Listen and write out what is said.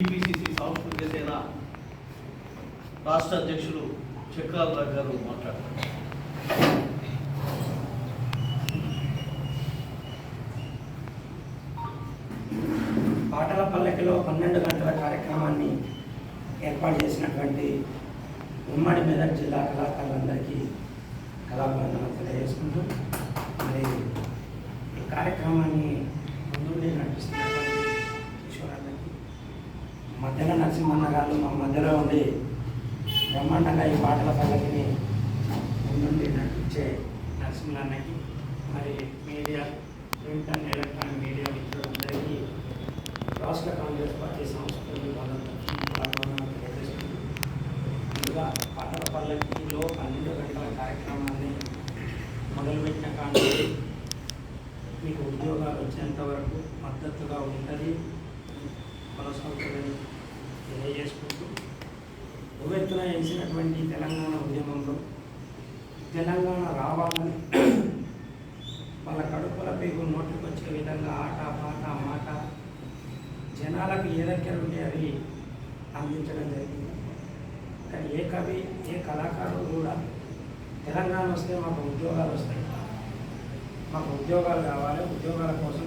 TPCC సాంస్కృతిక సేన రాష్ట్ర అధ్యక్షులు చెక్కాల రాజు గారు మాట్లాడతారు. పాటల పల్లకిలో 12 గంటల కార్యక్రమాన్ని ఏర్పాటు చేసినటువంటి ఉమ్మడి మెదక్ జిల్లా కళాకారులందరికీ కళాభివందనలు తెలియజేసుకుంటూ మరి ఈ కార్యక్రమాన్ని ముందుండి నడిపిస్తున్నటువంటి ఈశ్వరానికి మధ్యలో నరసింహన్న గారు మా మధ్యలో ఉండి బ్రహ్మాండంగా ఈ పాటల పల్లకిని ముందుండి నడిపించే నరసింహన్నకి మరి media print and electronic media మిత్రులందరికీ రాష్ట్ర కాంగ్రెస్ పార్టీ సంస్కృతి ముందుగా పాటల పల్లకిలో 12 గంటల కార్యక్రమాన్ని మొదలుపెట్టిన కానీ మీకు ఉద్యోగాలు వచ్చేంత వరకు మద్దతుగా ఉంటుంది కొనసాగుతుందని తెలియజేసుకుంటూ ఉవ్వెత్తున వేసినటువంటి తెలంగాణ ఉద్యమంలో తెలంగాణ రావాలని వాళ్ళ కడుపుల పేగు నోట్లకు వచ్చే విధంగా ఆట పాట మాట జనాలకు ఏ దగ్గర ఉంటే అది అందించడం జరిగింది. కానీ ఏ కవి ఏ కళాకారుడు కూడా తెలంగాణ వస్తే మాకు ఉద్యోగాలు వస్తాయి, మాకు ఉద్యోగాలు కావాలి, ఉద్యోగాల కోసం